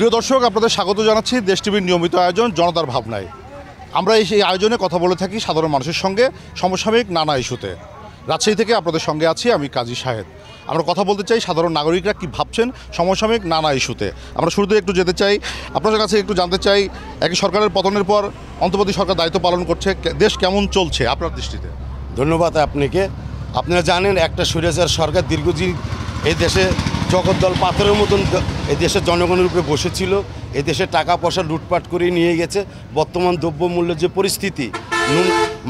প্রিয় দর্শক, আপনাদের স্বাগত জানাচ্ছি দেশ টিভির নিয়মিত আয়োজন জনতার ভাবনায়। আমরা এই আয়োজনে কথা বলে থাকি সাধারণ মানুষের সঙ্গে সমসাময়িক নানা ইস্যুতে। রাজশাহী থেকে আপনাদের সঙ্গে আছি আমি কাজী শাহেদ। আমরা কথা বলতে চাই সাধারণ নাগরিকরা কী ভাবছেন সমসাময়িক নানা ইস্যুতে। আমরা শুরুতে একটু যেতে চাই, আপনাদের কাছে একটু জানতে চাই, একই সরকারের পতনের পর অন্তর্বর্তী সরকার দায়িত্ব পালন করছে, দেশ কেমন চলছে আপনার দৃষ্টিতে? ধন্যবাদ আপনাকে। আপনারা জানেন একটা স্বৈরাচার সরকার দীর্ঘদিন এই দেশে জগদ্দল পাথরের মতন এই দেশের জনগণের উপরে বসেছিল। এই দেশে টাকা পয়সা লুটপাট করে নিয়ে গেছে। বর্তমান দ্রব্যমূল্যের যে পরিস্থিতি,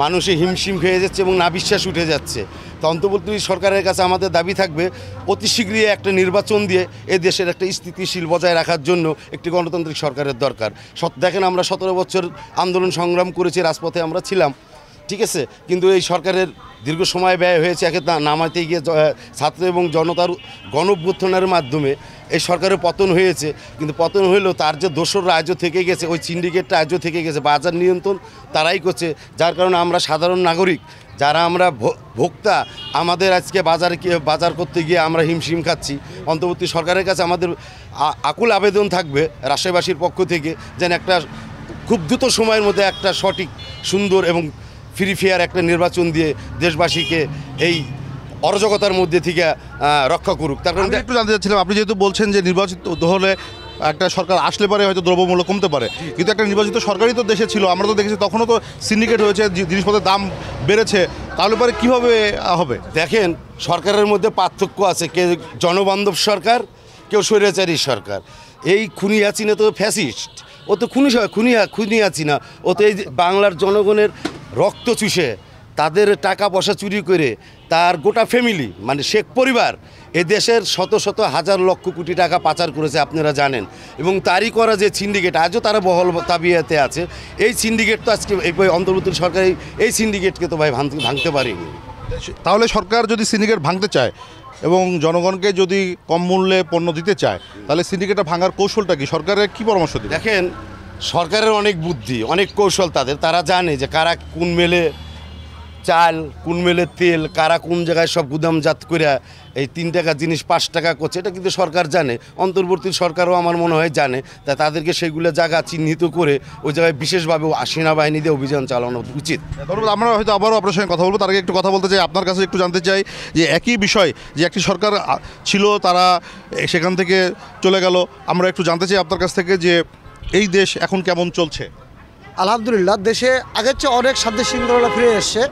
মানুষে হিমশিম খেয়ে যাচ্ছে এবং নাবিশ্বাস উঠে যাচ্ছে। তো অন্তর্বর্তী সরকারের কাছে আমাদের দাবি থাকবে অতি শীঘ্রই একটা নির্বাচন দিয়ে এই দেশের একটা স্থিতিশীল বজায় রাখার জন্য একটি গণতান্ত্রিক সরকারের দরকার। দেখেন, আমরা 17 বছর আন্দোলন সংগ্রাম করেছি, রাজপথে আমরা ছিলাম, ঠিক আছে, কিন্তু এই সরকারের দীর্ঘ সময় ব্যয় হয়েছে একে নামাইতে গিয়ে ছাত্র এবং জনতার গণঅভ্যুত্থানের মাধ্যমে এই সরকারের পতন হয়েছে। কিন্তু পতন হলেও তার যে দোসর রাজ্য থেকে গেছে, ওই সিন্ডিকেট রাজ্য থেকে গেছে, বাজার নিয়ন্ত্রণ তারাই করছে। যার কারণে আমরা সাধারণ নাগরিক যারা আমরা ভোক্তা, আমাদের আজকে বাজার করতে গিয়ে আমরা হিমশিম খাচ্ছি। অন্তর্বর্তী সরকারের কাছে আমাদের আকুল আবেদন থাকবে রাজশাহীবাসীর পক্ষ থেকে, যেন একটা খুব দ্রুত সময়ের মধ্যে একটা সঠিক, সুন্দর এবং ফ্রি ফেয়ার একটা নির্বাচন দিয়ে দেশবাসীকে এই অরাজকতার মধ্যে থেকে রক্ষা করুক। তার কারণে একটু জানতে চাচ্ছিলাম, আপনি যেহেতু বলছেন যে নির্বাচিত হলে একটা সরকার আসলে পরে হয়তো দ্রব্যমূল্য কমতে পারে, কিন্তু একটা নির্বাচিত সরকারই তো দেশে ছিল, আমরা তো দেখেছি তখনও তো সিন্ডিকেট হয়েছে, জিনিসপত্রের দাম বেড়েছে, তাহলে পরে কীভাবে হবে? দেখেন, সরকারের মধ্যে পার্থক্য আছে, কেউ জনবান্ধব সরকার, কেউ স্বৈরাচারী সরকার। এই খুনি হাসিনা তো ফ্যাসিস্ট, ও তো খুনি হাসিনা, ও তো এই বাংলার জনগণের রক্ত চুষে তাদের টাকা পয়সা চুরি করে তার গোটা ফ্যামিলি, মানে শেখ পরিবার, এ দেশের শত শত হাজার লক্ষ কোটি টাকা পাচার করেছে, আপনারা জানেন। এবং তারই করা যে সিন্ডিকেট, আজও তারা বহল তাবিয়াতে আছে। এই সিন্ডিকেট তো আজকে এই অন্তর্বর্তী সরকার এই সিন্ডিকেটকে তো ভাই ভাঙতে পারেনি। তাহলে সরকার যদি সিন্ডিকেট ভাঙতে চায় এবং জনগণকে যদি কম মূল্যে পণ্য দিতে চায়, তাহলে সিন্ডিকেটটা ভাঙার কৌশলটা কি? সরকারের কি পরামর্শ দেবে? দেখেন, সরকারের অনেক বুদ্ধি, অনেক কৌশল তারা জানে যে কারা কোন মেলে চাল, কোন মেলে তেল, কারা কোন জায়গায় সব গুদামজাত করে এই 3 টাকার জিনিস 5 টাকা করছে, এটা কিন্তু সরকার জানে। অন্তর্বর্তী সরকারও আমার মনে হয় জানে। তাই তাদেরকে সেগুলো জায়গা চিহ্নিত করে ওই জায়গায় বিশেষভাবে সেনাবাহিনী দিয়ে অভিযান চালানো উচিত। ধন্যবাদ। আমরা হয়তো আবারও আপনার সঙ্গে কথা বলবো, তার আগে একটু কথা বলতে চাই, আপনার কাছে একটু জানতে চাই যে একই বিষয়, যে একটি সরকার ছিল, তারা সেখান থেকে চলে গেল, আমরা একটু জানতে চাই আপনার কাছ থেকে যে এই দেশ এখন কেমন চলছে? আলহামদুলিল্লাহ, দেশে আগের চেয়ে অনেক শান্তি শৃঙ্খলা ফিরে এসছে।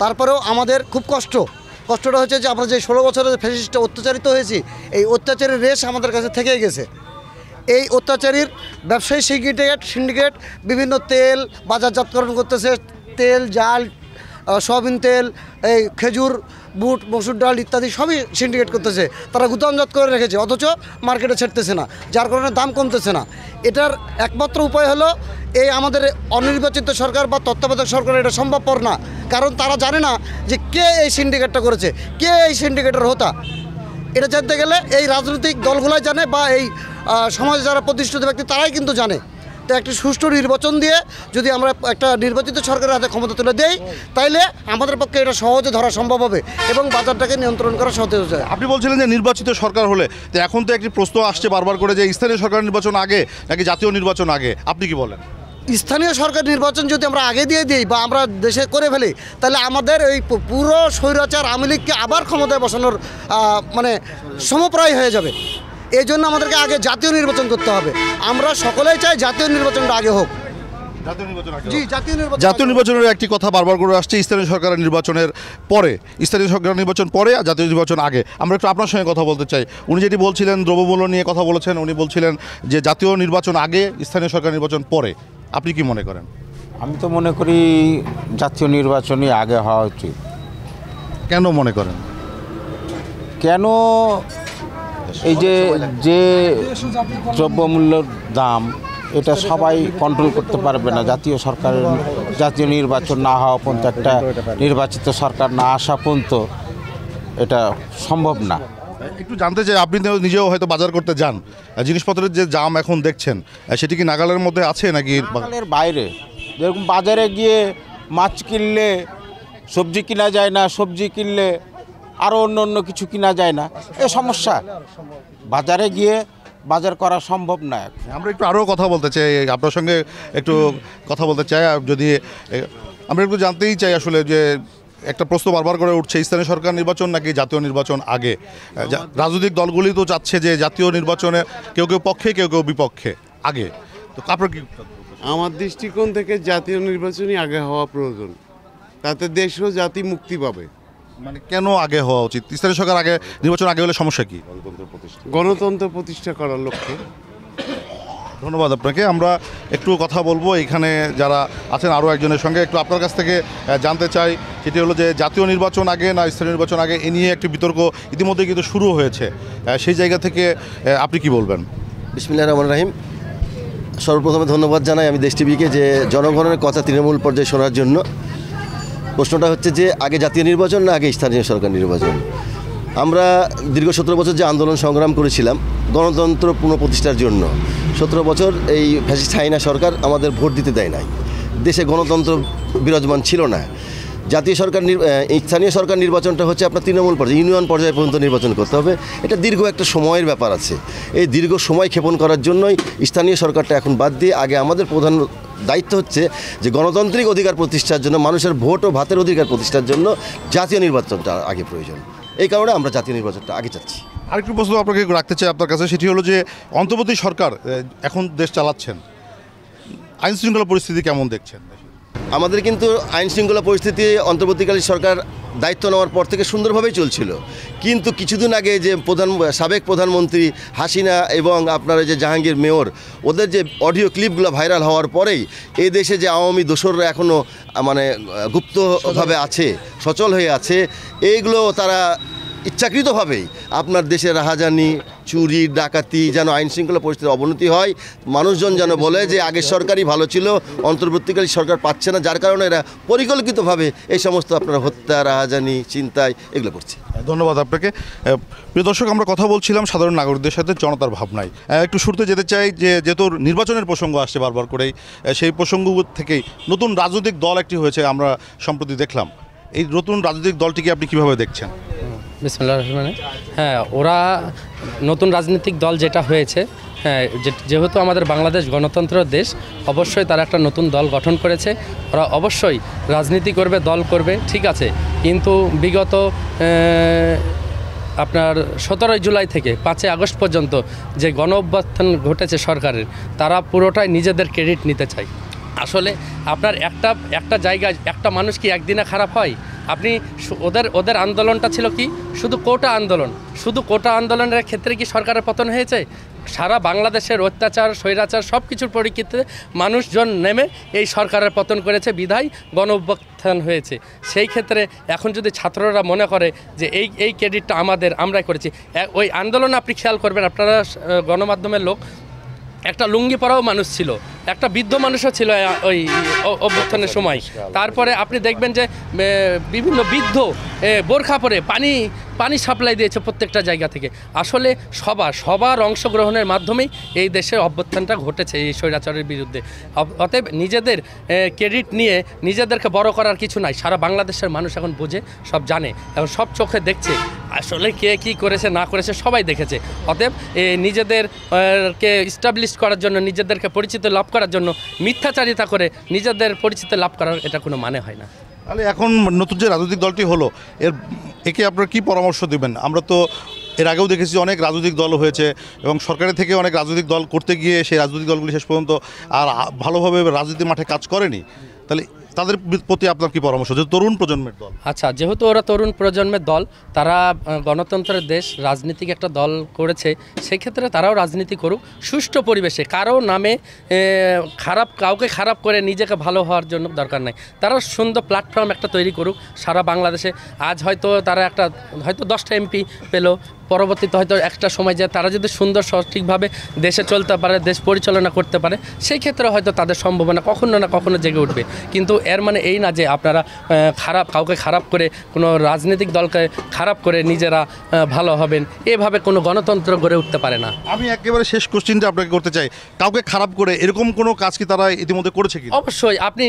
তারপরেও আমাদের খুব কষ্টটা হচ্ছে যে আমরা যে 16 বছরের ফ্যাসিস্টে অত্যাচারিত হয়েছি, এই অত্যাচারের রেশ আমাদের কাছে থেকেই গেছে। এই অত্যাচারীর ব্যবসায়ী সিন্ডিকেট বিভিন্ন তেল বাজারজাতকরণ করতেছে, তেল, জাল, সয়াবিন তেল, এই খেজুর, বুট, মসুর ডাল ইত্যাদি সবই সিন্ডিকেট করতেছে। তারা গুদামজাত করে রেখেছে, অথচ মার্কেটে ছাড়তেছে না, যার কারণে দাম কমতেছে না। এটার একমাত্র উপায় হলো এই আমাদের অনির্বাচিত সরকার বা তত্ত্বাবধায়ক সরকার, এটা সম্ভবপর না। কারণ তারা জানে না যে কে এই সিন্ডিকেটটা করেছে, কে এই সিন্ডিকেটের হোতা। এটা জানতে গেলে এই রাজনৈতিক দলগুলাই জানে, বা এই সমাজে যারা প্রতিষ্ঠিত ব্যক্তি তারাই কিন্তু জানে। তো একটি সুষ্ঠু নির্বাচন দিয়ে যদি আমরা একটা নির্বাচিত সরকারের হাতে ক্ষমতা তুলে দেই, তাইলে আমাদের পক্ষে এটা সহজে ধরা সম্ভব হবে এবং বাজারটাকে নিয়ন্ত্রণ করা সহজ হয়। আপনি বলছিলেন যে নির্বাচিত সরকার হলে, তো এখন তো একটি প্রশ্ন আসছে বারবার করে যে স্থানীয় সরকার নির্বাচন আগে নাকি জাতীয় নির্বাচন আগে, আপনি কি বলেন? স্থানীয় সরকার নির্বাচন যদি আমরা আগে দিয়ে দিই বা আমরা দেশে করে ফেলি, তাহলে আমাদের এই পুরো স্বৈরাচার আওয়ামী লীগকে আবার ক্ষমতায় বসানোর মানে সমপ্রায় হয়ে যাবে। এই জন্য আমাদেরকে আগে জাতীয় নির্বাচন করতে হবে। আমরা সকলেই চাই জাতীয় নির্বাচনটা আগে হোক। জাতীয় নির্বাচনের একটি কথা বারবার করে আসছে, স্থানীয় সরকারের নির্বাচনের পরে, স্থানীয় সরকার নির্বাচন পরে আর জাতীয় নির্বাচন আগে। আমরা একটু আপনার সঙ্গে কথা বলতে চাই। উনি যেটি বলছিলেন, দ্রব্যমূল্য নিয়ে কথা বলেছেন, উনি বলছিলেন যে জাতীয় নির্বাচন আগে, স্থানীয় সরকার নির্বাচন পরে। আপনি কি মনে করেন? আমি তো মনে করি জাতীয় নির্বাচনই আগে হওয়া উচিত। কেন মনে করেন? কেন? এই যে দ্রব্যমূল্যর দাম, এটা সবাই কন্ট্রোল করতে পারবে না। জাতীয় নির্বাচন না হওয়া পর্যন্ত, একটা নির্বাচিত সরকার না আসা পর্যন্ত এটা সম্ভব না। একটু জানতে চাই, আপনি তো নিজেও হয়তো বাজার করতে যান, জিনিসপত্রের যে দাম এখন দেখছেন, সেটি কি নাগালের মধ্যে আছে নাকি নাগালের বাইরে? যেরকম বাজারে গিয়ে মাছ কিনলে সবজি কিনা যায় না, সবজি কিনলে আরও অন্য কিছু কিনা যায় না, এ সমস্যা। বাজারে গিয়ে বাজার করা সম্ভব না। আমরা একটু আরও কথা বলতে চাই, আপনার সঙ্গে একটু কথা বলতে চাই। আর যদি আমরা একটু জানতেই চাই আসলে যে একটা প্রশ্ন বারবার করে উঠছে, স্থানীয় সরকার নির্বাচন নাকি জাতীয় নির্বাচন আগে? রাজনৈতিক দলগুলি তো চাচ্ছে যে জাতীয় নির্বাচনে কেউ কেউ পক্ষে কেউ কেউ বিপক্ষে আগে। তো আপনার কি? আমার দৃষ্টিকোণ থেকে জাতীয় নির্বাচনই আগে হওয়া প্রয়োজন, তাতে দেশ ও জাতি মুক্তি পাবে। মানে কেন আগে হওয়া উচিত? স্থানীয় সরকার আগে, নির্বাচন আগে হলে সমস্যা কি? গণতন্ত্র প্রতিষ্ঠা করার লক্ষ্যে। ধন্যবাদ আপনাকে। আমরা একটু কথা বলবো এখানে যারা আছেন আরও একজনের সঙ্গে, একটু আপনার কাছ থেকে জানতে চাই, সেটি হলো যে জাতীয় নির্বাচন আগে না স্থানীয় নির্বাচন আগে, এ নিয়ে একটি বিতর্ক ইতিমধ্যে কিন্তু শুরু হয়েছে। সেই জায়গা থেকে আপনি কি বলবেন? বিসমিল্লাহির রহমানির রহিম। সর্বপ্রথমে ধন্যবাদ জানাই আমি দেশ টিভিকে যে জনগণের কথা তৃণমূল পর্যায়ে শোনার জন্য। প্রশ্নটা হচ্ছে যে আগে জাতীয় নির্বাচন না আগে স্থানীয় সরকার নির্বাচন? আমরা দীর্ঘ 17 বছর যে আন্দোলন সংগ্রাম করেছিলাম গণতন্ত্র পুনঃপ্রতিষ্ঠার জন্য, 17 বছর এই ফ্যাসিস্ট হাইনা সরকার আমাদের ভোট দিতে দেয় নাই, দেশে গণতন্ত্র বিরাজমান ছিল না। জাতীয় সরকার স্থানীয় সরকার নির্বাচনটা হচ্ছে আপনার তৃণমূল পর্যায়ে, ইউনিয়ন পর্যায়ে পর্যন্ত নির্বাচন করতে হবে। এটা দীর্ঘ একটা সময়ের ব্যাপার আছে। এই দীর্ঘ সময় ক্ষেপণ করার জন্যই স্থানীয় সরকারটা এখন বাদ দিয়ে আগে আমাদের প্রধান দায়িত্ব হচ্ছে যে গণতান্ত্রিক অধিকার প্রতিষ্ঠার জন্য, মানুষের ভোট ও ভাতের অধিকার প্রতিষ্ঠার জন্য জাতীয় নির্বাচনটা আগে প্রয়োজন। এই কারণে আমরা জাতীয় নির্বাচনটা আগে চাচ্ছি। আরেকটু প্রশ্ন আপনাকে রাখতে চাই আপনার কাছে, সেটি হলো যে অন্তর্বর্তী সরকার এখন দেশ চালাচ্ছেন, আইন শৃঙ্খলা পরিস্থিতি কেমন দেখছেন? আমাদের কিন্তু আইন শৃঙ্খলা পরিস্থিতি অন্তর্বর্তীকালীন সরকার দায়িত্ব নেওয়ার পর থেকে সুন্দরভাবেই চলছিল, কিন্তু কিছুদিন আগে যে সাবেক প্রধানমন্ত্রী হাসিনা এবং আপনার যে জাহাঙ্গীর মেয়র, ওদের যে অডিও ক্লিপগুলো ভাইরাল হওয়ার পরেই এই দেশে যে আওয়ামী দোসররা এখনও মানে গুপ্তভাবে আছে, সচল হয়ে আছে, এইগুলো তারা ইচ্ছাকৃতভাবেই আপনার দেশে রাহাজানি, চুরি, ডাকাতি, যেন আইন শৃঙ্খলা পরিস্থিতির অবনতি হয়, মানুষজন যেন বলে যে আগের সরকারই ভালো ছিল, অন্তর্বর্তীকালীন সরকার পাচ্ছে না, যার কারণে এরা পরিকল্পিতভাবে এই সমস্ত আপনার হত্যা, রাহাজানি, ছিনতাই এগুলো করছে। ধন্যবাদ আপনাকে। প্রিয় দর্শক, আমরা কথা বলছিলাম সাধারণ নাগরিকদের সাথে জনতার ভাবনায়। একটু শুরুতে যেতে চাই যে যেহেতু নির্বাচনের প্রসঙ্গ আসছে বারবার করেই, সেই প্রসঙ্গ থেকেই নতুন রাজনৈতিক দল একটি হয়েছে আমরা সম্প্রতি দেখলাম। এই নতুন রাজনৈতিক দলটিকে আপনি কিভাবে দেখছেন? বিসমিল্লাহির রহমানির রহিম। হ্যাঁ, ওরা নতুন রাজনৈতিক দল যেটা হয়েছে, হ্যাঁ, যেহেতু আমাদের বাংলাদেশ গণতন্ত্রের দেশ, অবশ্যই তারা একটা নতুন দল গঠন করেছে। ওরা অবশ্যই রাজনীতি করবে, দল করবে, ঠিক আছে, কিন্তু বিগত আপনার 17 জুলাই থেকে 5 আগস্ট পর্যন্ত যে গণ অভ্যুত্থান ঘটেছে সরকারের, তারা পুরোটাই নিজেদের ক্রেডিট নিতে চায়। আসলে আপনার একটা জায়গায় একটা মানুষ কি একদিনে খারাপ হয়? আপনি ওদের আন্দোলনটা ছিল কি শুধু কোটা আন্দোলন, শুধু কোটা আন্দোলনের ক্ষেত্রে কি সরকারের পতন হয়েছে? সারা বাংলাদেশের অত্যাচার, স্বৈরাচার সব কিছুর পরিপ্রেক্ষিতে মানুষজন নেমে এই সরকারের পতন করেছে, বিধায় গণ অভ্যুত্থান হয়েছে। সেই ক্ষেত্রে এখন যদি ছাত্ররা মনে করে যে এই ক্রেডিটটা আমরাই করেছি, ওই আন্দোলন আপনি খেয়াল করবেন, আপনারা গণমাধ্যমের লোক, একটা লুঙ্গি পরাও মানুষ ছিল, একটা বৃদ্ধ মানুষও ছিল ওই অভ্যুত্থানের সময়। তারপরে আপনি দেখবেন যে বিভিন্ন বৃদ্ধ বোরখা পরে পানি সাপ্লাই দিয়েছে প্রত্যেকটা জায়গা থেকে। আসলে সবার অংশগ্রহণের মাধ্যমেই এই দেশের অভ্যুত্থানটা ঘটেছে এই স্বৈরাচারের বিরুদ্ধে। অতএব নিজেদের ক্রেডিট নিয়ে নিজেদেরকে বড় করার কিছু নাই। সারা বাংলাদেশের মানুষ এখন বোঝে, সব জানে, এখন সব চোখে দেখছে আসলে কে কী করেছে না করেছে সবাই দেখেছে। অতএব নিজেদেরকে ইস্টাবলিশ করার জন্য, নিজেদেরকে পরিচিত লাভ করার জন্য মিথ্যাচারিতা করে নিজেদের পরিচিতি লাভ করার এটা কোনো মানে হয় না। তাহলে এখন নতুন যে রাজনৈতিক দলটি হলো, একে আপনারা কী পরামর্শ দেবেন? আমরা তো এর আগেও দেখেছি অনেক রাজনৈতিক দল হয়েছে এবং সরকারের থেকে অনেক রাজনৈতিক দল করতে গিয়ে সেই রাজনৈতিক দলগুলি শেষ পর্যন্ত আর ভালোভাবে রাজনীতির মাঠে কাজ করেনি। তাহলে তাদের প্রতি আপনার কি পরামর্শ, যে তরুণ প্রজন্মের দল? আচ্ছা, যেহেতু ওরা তরুণ প্রজন্মের দল, তারা গণতন্ত্রের দেশ, রাজনীতিক একটা দল করেছে, সেই ক্ষেত্রে তারাও রাজনীতি করুক সুষ্ঠু পরিবেশে। কারো নামে কাউকে খারাপ করে নিজেকে ভালো হওয়ার জন্য দরকার নাই। তারা সুন্দর প্ল্যাটফর্ম একটা তৈরি করুক সারা বাংলাদেশে। আজ হয়তো তারা হয়তো 10টা এমপি পেল, পরবর্তীতে হয়তো একটা সময় যে তারা যদি সুন্দর সঠিকভাবে দেশে চলতে পারে, দেশ পরিচালনা করতে পারে, সেই ক্ষেত্রে হয়তো তাদের সম্ভাবনা কখনো না কখনো জেগে উঠবে। কিন্তু এর মানে এই না যে আপনারা কাউকে খারাপ করে কোনো রাজনৈতিক দলকে খারাপ করে নিজেরা ভালো হবেন, এভাবে কোনো গণতন্ত্র গড়ে উঠতে পারে না। আমি একেবারে শেষ কোশ্চেনটা আপনাকে করতে চাই, কাউকে খারাপ করে এরকম কোনো কাজ কি তারা ইতিমধ্যে করেছে কি? অবশ্যই আপনি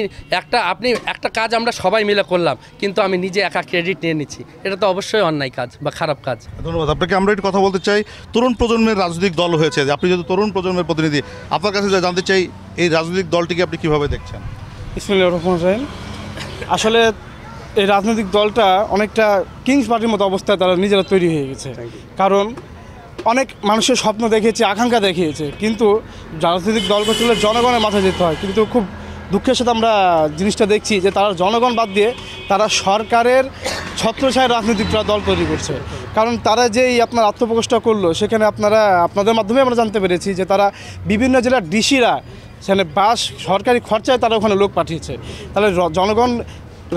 একটা কাজ আমরা সবাই মিলে করলাম, কিন্তু আমি নিজে একা ক্রেডিট নিয়ে নিচ্ছি, এটা তো অবশ্যই অন্যায় কাজ বা খারাপ কাজ। ধন্যবাদ আপনাকে। আমরা একটু কথা বলতে চাই, তরুণ প্রজন্মের রাজনৈতিক দল হয়েছে, আপনি যেহেতু তরুণ প্রজন্মের প্রতিনিধি, আপনার কাছে যা জানতে চাই এই রাজনৈতিক দলটিকে আপনি কিভাবে দেখছেন? বিসমিল্লাহির রহমানির রহিম। আসলে এই রাজনৈতিক দলটা অনেকটা কিংস পার্টির মতো অবস্থায় তারা নিজেরা তৈরি হয়ে গেছে, কারণ অনেক মানুষের স্বপ্ন দেখিয়েছে, আকাঙ্ক্ষা দেখিয়েছে, কিন্তু রাজনৈতিক দল করতে হলে জনগণের মাথায় যেতে হয়। কিন্তু খুব দুঃখের সাথে আমরা জিনিসটা দেখছি যে তারা জনগণ বাদ দিয়ে তারা সরকারের ছত্রছায়ায় রাজনৈতিক দল তৈরি করছে। কারণ তারা যেই আপনার আত্মপ্রকাশটা করলো, সেখানে আপনাদের মাধ্যমে আমরা জানতে পেরেছি যে তারা বিভিন্ন জেলার ডিসিরা সেখানে বাস সরকারি খরচায় তারা ওখানে লোক পাঠিয়েছে। তাহলে জনগণ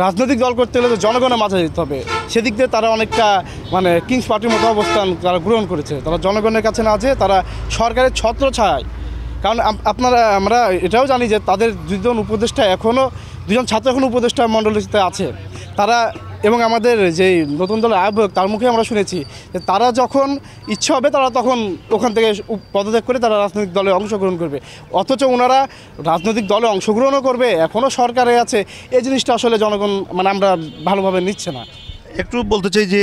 রাজনৈতিক দল করতে গেলে তো জনগণের মাথায় দিতে হবে, সেদিক দিয়ে তারা অনেকটা কিংস পার্টির মতো অবস্থান তারা গ্রহণ করেছে। তারা জনগণের কাছে না যেয়ে তারা সরকারের ছত্রছায়ায়, কারণ আমরা এটাও জানি যে তাদের দুজন ছাত্র এখনও উপদেষ্টা মণ্ডলীতে আছে তারা, এবং আমাদের যেই নতুন দলের আহ্বায়ক তার মুখে আমরা শুনেছি যে তারা যখন ইচ্ছা হবে তারা তখন ওখান থেকে পদত্যাগ করে তারা রাজনৈতিক দলে অংশগ্রহণ করবে, অথচ ওনারা রাজনৈতিক দলে অংশগ্রহণও করবে, এখনও সরকারে আছে। এই জিনিসটা আসলে জনগণ আমরা ভালোভাবে নিচ্ছে না। একটু বলতে চাই যে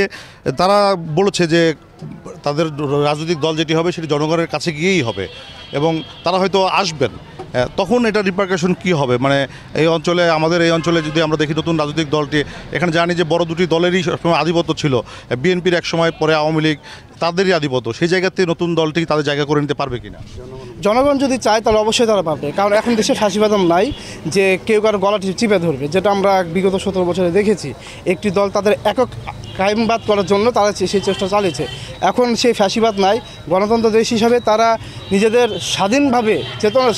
তারা বলেছে যে তাদের রাজনৈতিক দল যেটি হবে সেটি জনগণের কাছে গিয়েই হবে এবং তারা হয়তো আসবেন, তখন এটা রিপারকাশন কী হবে? মানে আমাদের এই অঞ্চলে যদি আমরা দেখি নতুন রাজনৈতিক দলটি, এখানে জানি যে বড় দুটি দলেরই সবসময় আধিপত্য ছিল, বিএনপির এক সময়, পরে আওয়ামী লীগ, তাদেরই আধিপত্য। সেই জায়গাতে নতুন দলটি তাদের জায়গা করে নিতে পারবে কিনা? জনগণ যদি চায় তাহলে অবশ্যই তারা পারবে, কারণ এখন দেশে ফাঁসিবাদম নাই যে কেউ কারো গলা চিপে ধরবে, যেটা আমরা বিগত 17 বছরে দেখেছি। একটি দল তাদের একক কায়েমবাদ করার জন্য তারা সেই চেষ্টা চালিয়েছে। এখন সেই ফাঁসিবাদ নাই, গণতন্ত্র দেশ হিসাবে তারা নিজেদের স্বাধীনভাবে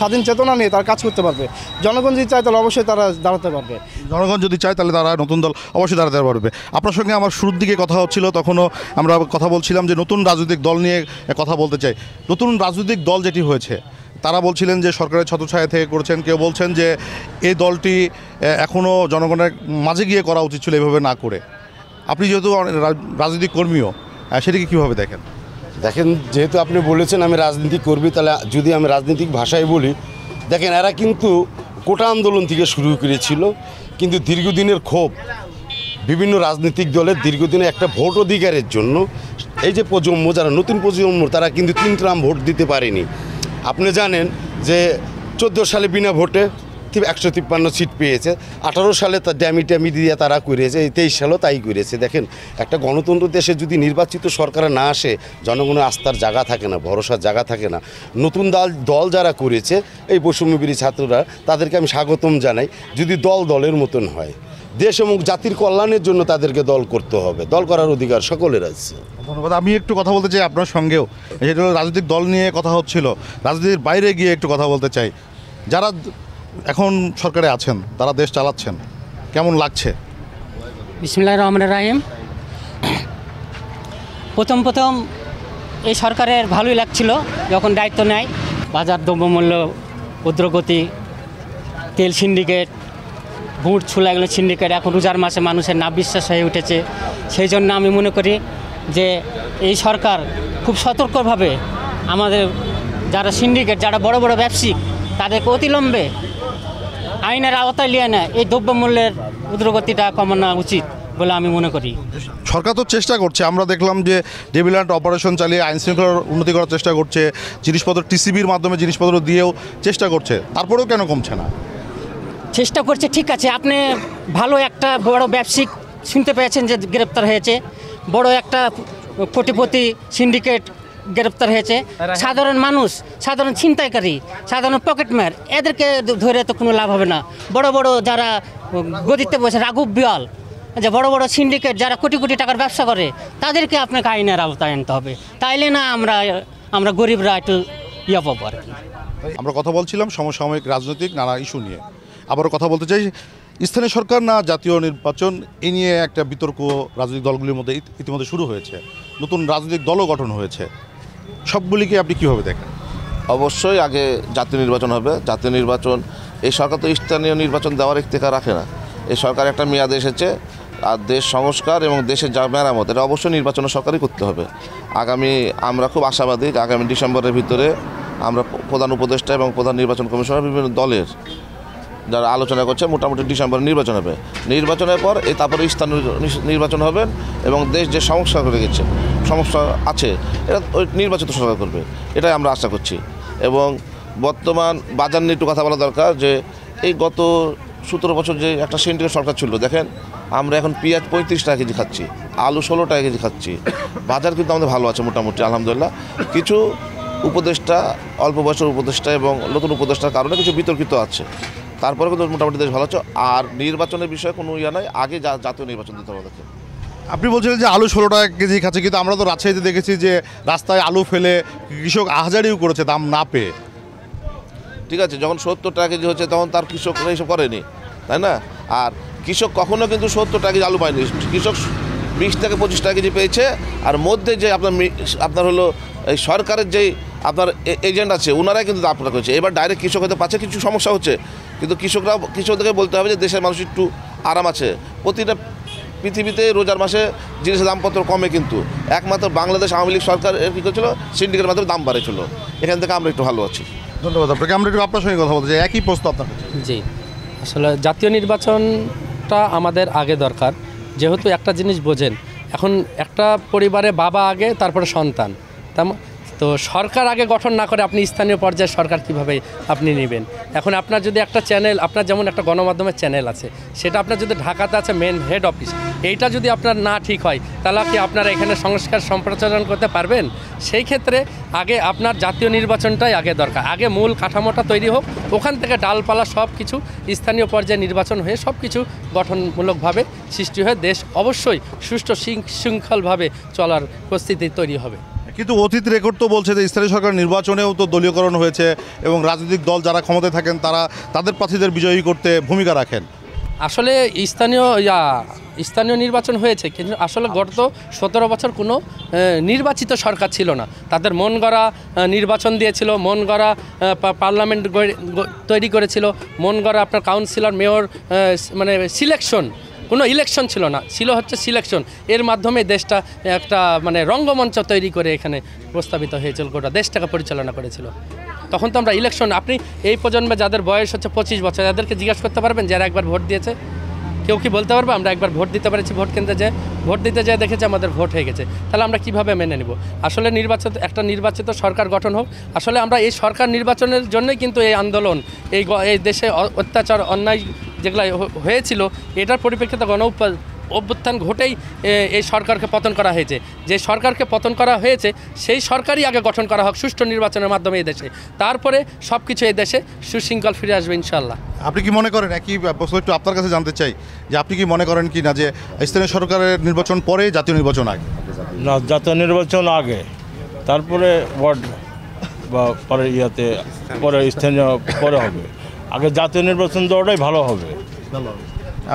স্বাধীন চেতনা নিয়ে তারা কাজ করতে পারবে। জনগণ যদি চায় তাহলে অবশ্যই তারা দাঁড়াতে পারবে। জনগণ যদি চায় তাহলে তারা নতুন দল অবশ্যই দাঁড়াতে পারবে। আপনার সঙ্গে আমার শুরুর দিকে কথা হচ্ছিল, তখনও আমরা কথা বলছিলাম যে নতুন রাজনৈতিক দল নিয়ে কথা বলতে চাই। নতুন রাজনৈতিক দল যেটি হয়েছে তারা বলছিলেন যে সরকারের ছত্রছায়া থেকে করেছেন, কেউ বলছেন যে এই দলটি এখনও জনগণের মাঝে গিয়ে করা উচিত ছিল এভাবে না করে। আপনি যেহেতু রাজনৈতিক কর্মীও, সেটাকে কীভাবে দেখেন? দেখেন, যেহেতু আপনি বলেছেন আমি রাজনীতি কর্মী, তাহলে যদি আমি রাজনৈতিক ভাষায় বলি, দেখেন এরা কিন্তু কোটা আন্দোলন থেকে শুরু করেছিল, কিন্তু দীর্ঘদিনের ক্ষোভ বিভিন্ন রাজনৈতিক দলের দীর্ঘদিনের একটা ভোট অধিকারের জন্য এই যে প্রজন্ম, যারা নতুন প্রজন্ম, তারা কিন্তু 3 ট্রাম ভোট দিতে পারেনি। আপনি জানেন যে 14 সালে বিনা ভোটে 153 সিট পেয়েছে, 18 সালে তার ড্যামি দিয়ে তারা করেছে, 23 সালেও তাই করেছে। দেখেন, একটা গণতন্ত্র দেশে যদি নির্বাচিত সরকার না আসে, জনগণের আস্থার জায়গা থাকে না, ভরসার জায়গা থাকে না। নতুন দল যারা করেছে, এই বৈষম্যবিরোধী ছাত্ররা, তাদেরকে আমি স্বাগতম জানাই। যদি দলের মতন হয়, দেশ এবং জাতির কল্যাণের জন্য তাদেরকে দল করতে হবে, দল করার অধিকার সকলের আছে। ধন্যবাদ। আমি একটু কথা বলতে চাই আপনার সঙ্গেও, যেটা হলো রাজনৈতিক দল নিয়ে কথা হচ্ছিল, রাজনীতির বাইরে গিয়ে একটু কথা বলতে চাই। যারা এখন সরকারে আছেন, তারা দেশ চালাচ্ছেন, কেমন লাগছে? বিসমিল্লাহির রহমানির রহিম। প্রথম এই সরকারের ভালোই লাগছিল যখন দায়িত্ব নেয়। বাজার দ্রব্যমূল্য ঊর্ধ্বগতি, তেল সিন্ডিকেট, বুট ছুলা এগুলো সিন্ডিকেট, এখন রোজার মাসে মানুষের নাবিশ্বাস হয়ে উঠেছে। সেই জন্য আমি মনে করি যে এই সরকার খুব সতর্কভাবে আমাদের যারা সিন্ডিকেট, যারা বড় বড় ব্যবসায়িক, তাদেরকে অতিলম্বে আইনের আওতায় নিয়ে নেয়, এই দ্রব্যমূল্যের ঊর্ধ্বগতিটা কমানো উচিত বলে আমি মনে করি। সরকার তো চেষ্টা করছে, আমরা দেখলাম যে ডেভিল্যান্ড অপারেশন চালিয়ে আইন শৃঙ্খলার উন্নতি করার চেষ্টা করছে, জিনিসপত্র টিসিবির মাধ্যমে জিনিসপত্র দিয়েও চেষ্টা করছে, তারপরেও কেন কমছে না? চেষ্টা করছে ঠিক আছে, আপনি ভালো একটা বড় ব্যবসায়িক শুনতে পেয়েছেন যে গ্রেপ্তার হয়েছে, বড় একটা কোটিপতি সিন্ডিকেট গ্রেপ্তার হয়েছে। সাধারণ মানুষ, সাধারণ ছিনতাইকারী, সাধারণ পকেটম্যান, এদেরকে ধরে তো কোনো লাভ হবে না। বড় বড় যারা গদিতে বসে, রাঘব বিয়াল, যে বড় বড় সিন্ডিকেট যারা কোটি কোটি টাকার ব্যবসা করে, তাদেরকে আপনাকে আইনের আওতায় আনতে হবে, তাইলে না আমরা গরিবরা একটু পাবো আর কি। আমরা কথা বলছিলাম সমসাময়িক রাজনৈতিক নানা ইস্যু নিয়ে। আবারও কথা বলতে চাই, স্থানীয় সরকার না জাতীয় নির্বাচন, এই নিয়ে একটা বিতর্ক রাজনৈতিক দলগুলির মধ্যে ইতিমধ্যে শুরু হয়েছে, নতুন রাজনৈতিক দলও গঠন হয়েছে। সবগুলিকে আপনি কীভাবে দেখেন? অবশ্যই আগে জাতীয় নির্বাচন হবে। জাতীয় নির্বাচন এই সরকার তো স্থানীয় নির্বাচন দেওয়ার ইখতিয়ার রাখে না। এই সরকার একটা মেয়াদ এসেছে, আর দেশ সংস্কার এবং দেশের যা মেরামত এটা অবশ্যই নির্বাচনের সরকারই করতে হবে। আমরা খুব আশাবাদী আগামী ডিসেম্বরের ভিতরে আমরা প্রধান উপদেষ্টা এবং প্রধান নির্বাচন কমিশনার বিভিন্ন দলের যারা আলোচনা করছে মোটামুটি ডিসেম্বরে নির্বাচন হবে। নির্বাচনের পর তারপরে স্থানীয় নির্বাচন হবে এবং দেশ যে সমস্যা করে গেছে, সমস্যা আছে, এটা ওই নির্বাচিত সরকার করবে, এটাই আমরা আশা করছি। এবং বর্তমান বাজার নিয়ে একটু কথা বলা দরকার যে এই গত 17 বছর যে একটা সিন্ডিকেট সরকার ছিল, দেখেন আমরা এখন পেঁয়াজ 35 টাকা কেজি খাচ্ছি, আলু 16 টাকা কেজি খাচ্ছি, বাজার কিন্তু আমাদের ভালো আছে মোটামুটি আলহামদুলিল্লাহ। কিছু উপদেষ্টা, অল্প বয়সের উপদেষ্টা এবং নতুন উপদেষ্টার কারণে কিছু বিতর্কিত আছে, তারপরে কিন্তু মোটামুটি দেশ ভালো আছে। আর নির্বাচনের বিষয়ে কোনো নাই, আগে জাতীয় নির্বাচন দিতে হবে দেখে। আপনি বলছিলেন যে আলু 16 টাকা কেজি খাচ্ছে, কিন্তু আমরা তো রাজশাহীতে দেখেছি যে রাস্তায় আলু ফেলে কৃষক আহাজারিও করেছে দাম না পেয়ে। ঠিক আছে, যখন 70 টাকা কেজি হচ্ছে তখন তার কৃষকরা এইসব করেনি, তাই না? আর কৃষক কখনো কিন্তু 70 টাকা কেজি আলু পায়নি, কৃষক 20 থেকে 25 টাকা কেজি পেয়েছে। আর মধ্যে যে আপনার হলো এই সরকারের যেই আপনার এজেন্ট আছে, ওনারাই কিন্তু আপনারা করেছে। এবার ডাইরেক্ট কৃষক হতে পারছে, কিছু সমস্যা হচ্ছে, কিন্তু কৃষকদেরকে বলতে হবে যে দেশের মানুষ একটু আরাম আছে। প্রতিটা পৃথিবীতে রোজার মাসে জিনিসের দামপত্র কমে, কিন্তু একমাত্র বাংলাদেশ আওয়ামী লীগ সরকার কী করেছিল, সিন্ডিকেটের মাধ্যমে দাম বাড়েছিল। এখান থেকে আমরা একটু ভালো আছি। ধন্যবাদ আপনাকে। আমরা একটু আপনার সঙ্গে কথা বলতে চাই, একই প্রশ্ন আপনার। জি, আসলে জাতীয় নির্বাচনটা আমাদের আগে দরকার, যেহেতু একটা জিনিস বোঝেন, এখন একটা পরিবারে বাবা আগে, তারপরে সন্তান, তো সরকার আগে গঠন না করে আপনি স্থানীয় পর্যায়ে সরকার কিভাবে আপনি নেবেন? এখন আপনার যদি একটা চ্যানেল, আপনার যেমন একটা গণমাধ্যমের চ্যানেল আছে, সেটা আপনার যদি ঢাকাতে আছে মেন হেড অফিস, এইটা যদি আপনার না ঠিক হয়, তাহলে কি আপনারা এখানে সংস্কার সম্প্রচারণ করতে পারবেন? সেই ক্ষেত্রে আগে আপনার জাতীয় নির্বাচনটাই আগে দরকার। আগে মূল কাঠামোটা তৈরি হোক, ওখান থেকে ডালপালা সব কিছু স্থানীয় পর্যায়ে নির্বাচন হয়ে সব কিছু গঠনমূলকভাবে সৃষ্টি হয়ে দেশ অবশ্যই সুষ্ঠু শৃঙ্খলভাবে চলার পরিস্থিতি তৈরি হবে। কিন্তু অতীত রেকর্ড তো বলছে যে স্থানীয় সরকার নির্বাচনেও তো দলীয়করণ হয়েছে এবং রাজনৈতিক দল যারা ক্ষমতায় থাকেন তারা তাদের প্রার্থীদের বিজয়ী করতে ভূমিকা রাখেন। আসলে স্থানীয় নির্বাচন হয়েছে, কিন্তু আসলে গত 17 বছর কোনো নির্বাচিত সরকার ছিল না। তাদের মন গড়া নির্বাচন দিয়েছিল, মন গড়া পার্লামেন্ট তৈরি করেছিল, মন গড়া আপনার কাউন্সিলর, মেয়র, মানে সিলেকশন, কোনো ইলেকশন ছিল না, ছিল হচ্ছে সিলেকশন। এর মাধ্যমে দেশটা একটা মানে রঙ্গমঞ্চ তৈরি করে এখানে প্রস্তাবিত হয়েছিল, গোটা দেশটাকে পরিচালনা করেছিল। তখন তো আমরা ইলেকশন, আপনি এই প্রজন্মে যাদের বয়স হচ্ছে 25 বছর, তাদেরকে জিজ্ঞাসা করতে পারবেন যারা একবার ভোট দিয়েছে? কেউ কি বলতে পারবে আমরা একবার ভোট দিতে পেরেছি? ভোট কেন্দ্রে যেয়ে ভোট দিতে যেয়ে দেখেছি আমাদের ভোট হয়ে গেছে, তাহলে আমরা কিভাবে মেনে নেব? আসলে একটা নির্বাচিত সরকার গঠন হোক। আসলে আমরা এই সরকার নির্বাচনের জন্যই কিন্তু এই আন্দোলন, এই দেশে অত্যাচার অন্যায় যেগুলো হয়েছিল, এটার পরিপ্রেক্ষিতে অভ্যুত্থান ঘটেই এই সরকারকে পতন করা হয়েছে। যে সরকারকে পতন করা হয়েছে সেই সরকারই আগে গঠন করা হোক সুষ্ঠু নির্বাচনের মাধ্যমে এই দেশে, তারপরে সব কিছু এই দেশে সুশৃঙ্খল ফিরে আসবে ইনশাল্লাহ। আপনি কি মনে করেন, একই প্রশ্ন একটু আপনার কাছে জানতে চাই, যে আপনি কি মনে করেন কি না যে স্থানীয় সরকারের নির্বাচন পরে, জাতীয় নির্বাচন আগে? না, জাতীয় নির্বাচন আগে, তারপরে ওয়ার্ড বা পরে পরে স্থানীয় পরে হবে। আগে জাতীয় নির্বাচন দেওয়াটাই ভালো হবে।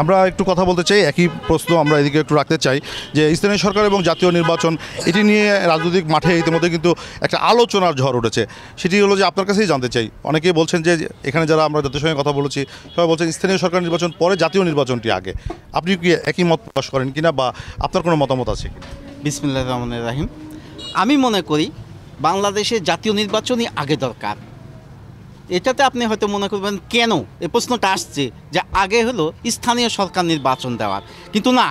আমরা একটু কথা বলতে চাই, একই প্রশ্ন আমরা এদিকে একটু রাখতে চাই যে স্থানীয় সরকার এবং জাতীয় নির্বাচন, এটি নিয়ে রাজনৈতিক মাঠে ইতিমধ্যে কিন্তু একটা আলোচনার ঝড় উঠেছে। সেটি হলো যে আপনার কাছেই জানতে চাই, অনেকেই বলছেন যে এখানে যারা আমরা জাতীয় সঙ্গে কথা বলেছি সবাই বলছেন স্থানীয় সরকার নির্বাচন পরে, জাতীয় নির্বাচনটি আগে। আপনি কি একই মত প্রকাশ করেন কিনা, বা আপনার কোনো মতামত আছে কিনা? বিসমিল্লাহির রহমানির রহিম। আমি মনে করি বাংলাদেশে জাতীয় নির্বাচনই আগে দরকার। এটাতে আপনি হয়তো মনে করবেন কেন এই প্রশ্নটা আসছে যে আগে হলো স্থানীয় সরকার নির্বাচন দেওয়ার, কিন্তু না,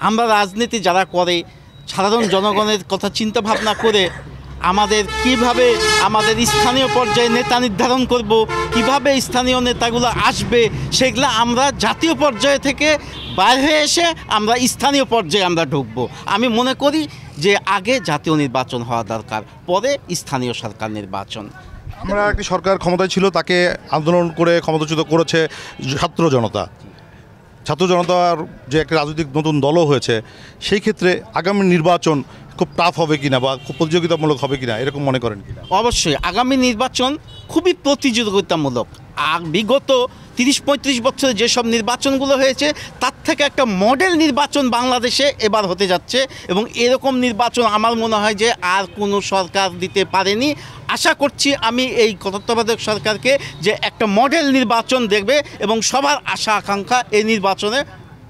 আমরা রাজনীতি যারা করে সাধারণ জনগণের কথা চিন্তা ভাবনা করে আমাদের কিভাবে আমাদের স্থানীয় পর্যায়ে নেতা নির্ধারণ করব, কিভাবে স্থানীয় নেতাগুলো আসবে, সেগুলো আমরা জাতীয় পর্যায়ে থেকে বাইরে এসে আমরা স্থানীয় পর্যায়ে আমরা ঢুকবো। আমি মনে করি যে আগে জাতীয় নির্বাচন হওয়া দরকার, পরে স্থানীয় সরকার নির্বাচন। আমরা একটি সরকার ক্ষমতায় ছিল, তাকে আন্দোলন করে ক্ষমতাচ্যুত করেছে ছাত্র জনতার যে একটা রাজনৈতিক নতুন দলও হয়েছে। সেই ক্ষেত্রে আগামী নির্বাচন খুব টাফ হবে কিনা বা খুব প্রতিযোগিতামূলক হবে কিনা, এরকম মনে করেন কিনা? অবশ্যই আগামী নির্বাচন খুবই প্রতিযোগিতামূলক। আর বিগত 30-35 বছরে যেসব নির্বাচনগুলো হয়েছে তার থেকে একটা মডেল নির্বাচন বাংলাদেশে এবার হতে যাচ্ছে, এবং এরকম নির্বাচন আমার মনে হয় যে আর কোনো সরকার দিতে পারেনি। আশা করছি আমি এই তত্ত্বাবধায়ক সরকারকে যে একটা মডেল নির্বাচন দেখবে এবং সবার আশা আকাঙ্ক্ষা এই নির্বাচনে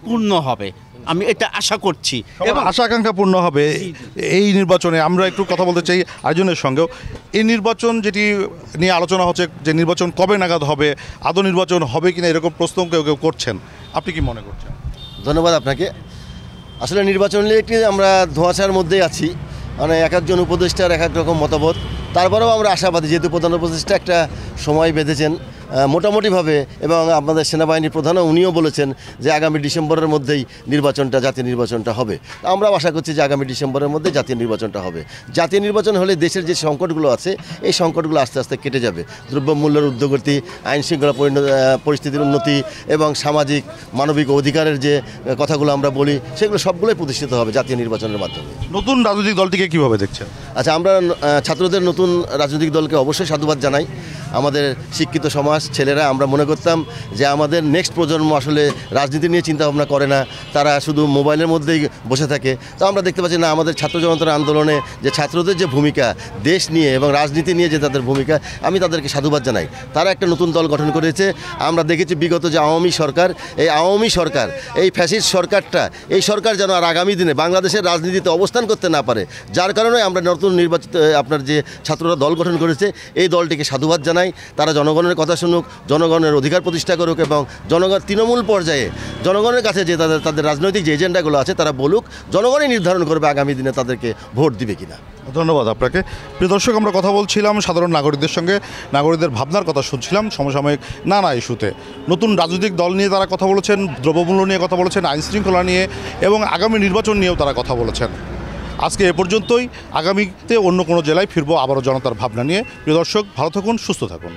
পূর্ণ হবে, আমি এটা আশা করছি। এবং আশা আকাঙ্ক্ষা পূর্ণ হবে এই নির্বাচনে। আমরা একটু কথা বলতে চাই আয়োজনের সঙ্গেও। এই নির্বাচন যেটি নিয়ে আলোচনা হচ্ছে যে নির্বাচন কবে নাগাদ হবে, আদৌ নির্বাচন হবে কিনা এরকম প্রশ্ন কেউ কেউ করছেন, আপনি কি মনে করছেন? ধন্যবাদ আপনাকে। আসলে নির্বাচন নিয়ে একটি আমরা ধোঁয়াশার মধ্যেই আছি, মানে এক একজন উপদেষ্টার এক এক রকম মতামত। তারপরেও আমরা আশাবাদী, যেহেতু প্রধান উপদেষ্টা একটা সময় বেঁধেছেন মোটামুটিভাবে, এবং আমাদের সেনাবাহিনীর প্রধানও উনিও বলেছেন যে আগামী ডিসেম্বরের মধ্যেই জাতীয় নির্বাচনটা হবে। আমরাও আশা করছি যে আগামী ডিসেম্বরের মধ্যে জাতীয় নির্বাচনটা হবে। জাতীয় নির্বাচন হলে দেশের যে সংকটগুলো আছে এই সংকটগুলো আস্তে আস্তে কেটে যাবে। দ্রব্যমূল্যের ঊর্ধ্বগতি, আইন শৃঙ্খলা পরিস্থিতির উন্নতি এবং সামাজিক মানবিক অধিকারের যে কথাগুলো আমরা বলি সেগুলো সবগুলোই প্রতিষ্ঠিত হবে জাতীয় নির্বাচনের মাধ্যমে। নতুন রাজনৈতিক দলটিকে কীভাবে দেখছেন? আচ্ছা, আমরা ছাত্রদের নতুন রাজনৈতিক দলকে অবশ্যই সাধুবাদ জানাই। আমাদের শিক্ষিত সমাজ ছেলেরা, আমরা মনে করতাম যে আমাদের নেক্সট প্রজন্ম আসলে রাজনীতি নিয়ে চিন্তাভাবনা করে না, তারা শুধু মোবাইলের মধ্যেই বসে থাকে। তো আমরা দেখতে পাচ্ছি না, আমাদের ছাত্র জনতার আন্দোলনে যে ছাত্রদের যে ভূমিকা দেশ নিয়ে এবং রাজনীতি নিয়ে যে তাদের ভূমিকা, আমি তাদেরকে সাধুবাদ জানাই। তারা একটা নতুন দল গঠন করেছে। আমরা দেখেছি বিগত যে আওয়ামী সরকার, এই আওয়ামী সরকার, এই ফ্যাসিস্ট সরকারটা, এই সরকার যেন আর আগামী দিনে বাংলাদেশের রাজনীতিতে অবস্থান করতে না পারে, যার কারণে আমরা নতুন নির্বাচিত আপনার যে ছাত্ররা দল গঠন করেছে এই দলটিকে সাধুবাদ জানাই। তারা জনগণের কথা শুনুক, জনগণের অধিকার প্রতিষ্ঠা করুক, এবং জনগণ তৃণমূল পর্যায়ে জনগণের কাছে যে তাদের রাজনৈতিক যে এজেন্ডাগুলো আছে তারা বলুক, জনগণই নির্ধারণ করবে আগামী দিনে তাদেরকে ভোট দিবে কিনা। ধন্যবাদ আপনাকে। প্রিয় দর্শক, আমরা কথা বলছিলাম সাধারণ নাগরিকদের সঙ্গে, নাগরিকদের ভাবনার কথা শুনছিলাম সমসাময়িক নানা ইস্যুতে। নতুন রাজনৈতিক দল নিয়ে তারা কথা বলেছেন, দ্রব্যমূল্য নিয়ে কথা বলেছেন, আইন শৃঙ্খলা নিয়ে এবং আগামী নির্বাচন নিয়েও তারা কথা বলেছেন। আজকে এ পর্যন্তই। আগামীতে অন্য কোনো জেলায় ফিরবো আবারও জনতার ভাবনা নিয়ে। প্রিয় দর্শক, ভালো থাকুন, সুস্থ থাকুন।